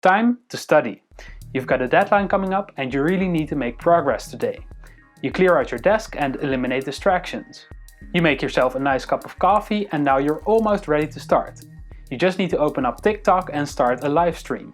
Time to study. You've got a deadline coming up and you really need to make progress today. You clear out your desk and eliminate distractions. You make yourself a nice cup of coffee and now you're almost ready to start. You just need to open up TikTok and start a live stream.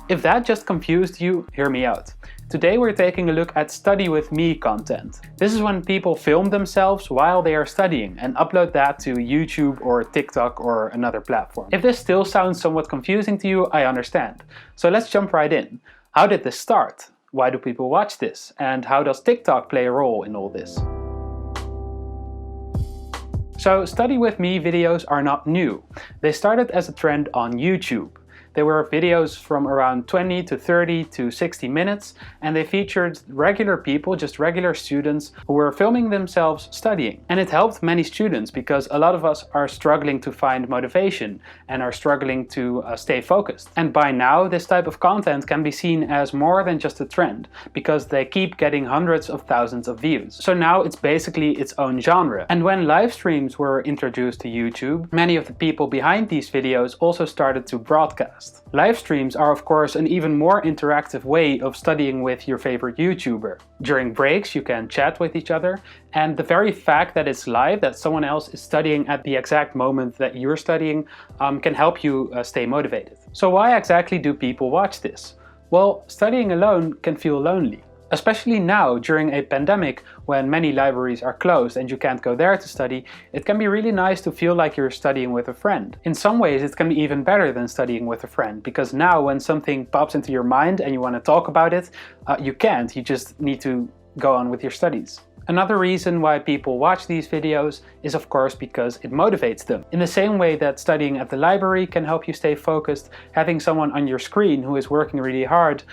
If that just confused you, hear me out. Today we're taking a look at study with me content. This is when people film themselves while they are studying and upload that to YouTube or TikTok or another platform. If this still sounds somewhat confusing to you, I understand. So let's jump right in. How did this start? Why do people watch this? And how does TikTok play a role in all this? So study with me videos are not new. They started as a trend on YouTube. They were videos from around 20 to 30 to 60 minutes, and they featured regular people, just regular students, who were filming themselves studying. And it helped many students because a lot of us are struggling to find motivation and are struggling to stay focused. And by now, this type of content can be seen as more than just a trend, because they keep getting hundreds of thousands of views. So now it's basically its own genre. And when live streams were introduced to YouTube, many of the people behind these videos also started to broadcast. Live streams are of course an even more interactive way of studying with your favorite YouTuber. During breaks you can chat with each other, and the very fact that it's live, that someone else is studying at the exact moment that you're studying, can help you stay motivated. So why exactly do people watch this? Well, studying alone can feel lonely. Especially now, during a pandemic, when many libraries are closed and you can't go there to study, it can be really nice to feel like you're studying with a friend. In some ways, it can be even better than studying with a friend, because now when something pops into your mind and you want to talk about it, you can't. You just need to go on with your studies. Another reason why people watch these videos is of course because it motivates them. In the same way that studying at the library can help you stay focused, having someone on your screen who is working really hard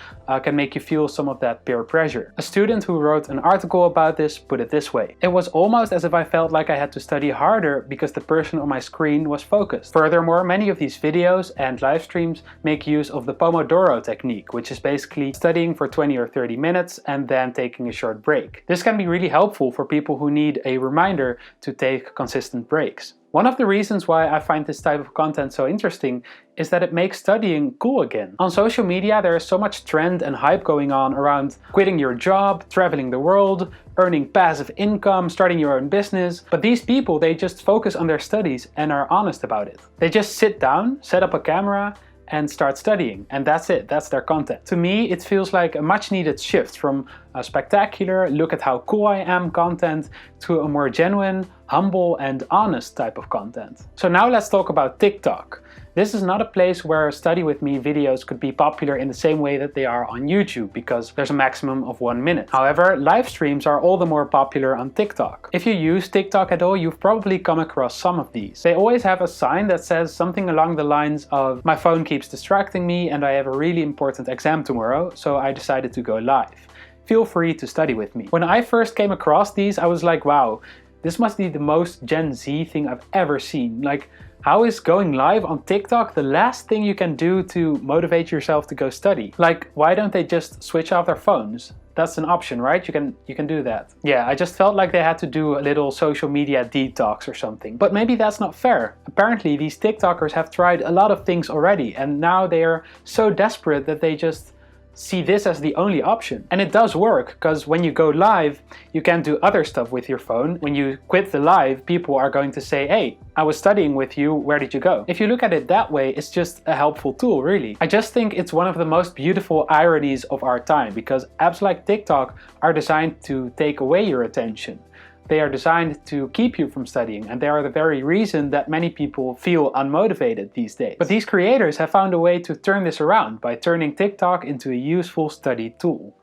can make you feel some of that peer pressure. A student who wrote an article about this put it this way: "It was almost as if I felt like I had to study harder because the person on my screen was focused." Furthermore, many of these videos and live streams make use of the Pomodoro technique, which is basically studying for 20 or 30 minutes and then taking a short break. This can be really helpful for people who need a reminder to take consistent breaks. One of the reasons why I find this type of content so interesting is that it makes studying cool again. On social media there is so much trend and hype going on around quitting your job, traveling the world, earning passive income, starting your own business. But these people, they just focus on their studies and are honest about it. They just sit down, set up a camera, and start studying, and that's it, that's their content. To me, it feels like a much needed shift from a spectacular, look at how cool I am content to a more genuine, humble and honest type of content. So now let's talk about TikTok. This is not a place where study with me videos could be popular in the same way that they are on YouTube, because there's a maximum of 1 minute. However, live streams are all the more popular on TikTok. If you use TikTok at all, you've probably come across some of these. They always have a sign that says something along the lines of, "My phone keeps distracting me and I have a really important exam tomorrow, so I decided to go live. Feel free to study with me." When I first came across these, I was like, wow, this must be the most Gen Z thing I've ever seen. Like, how is going live on TikTok the last thing you can do to motivate yourself to go study? Like, why don't they just switch off their phones? That's an option, right? You can do that. Yeah, I just felt like they had to do a little social media detox or something. But maybe that's not fair. Apparently these TikTokers have tried a lot of things already, and now they are so desperate that they just see this as the only option. And it does work, because when you go live, you can do other stuff with your phone. When you quit the live, people are going to say, "Hey, I was studying with you, where did you go?" If you look at it that way, it's just a helpful tool, really. I just think it's one of the most beautiful ironies of our time, because apps like TikTok are designed to take away your attention. They are designed to keep you from studying, and they are the very reason that many people feel unmotivated these days. But these creators have found a way to turn this around by turning TikTok into a useful study tool.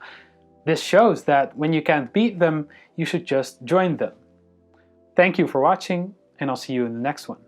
This shows that when you can't beat them, you should just join them. Thank you for watching, and I'll see you in the next one.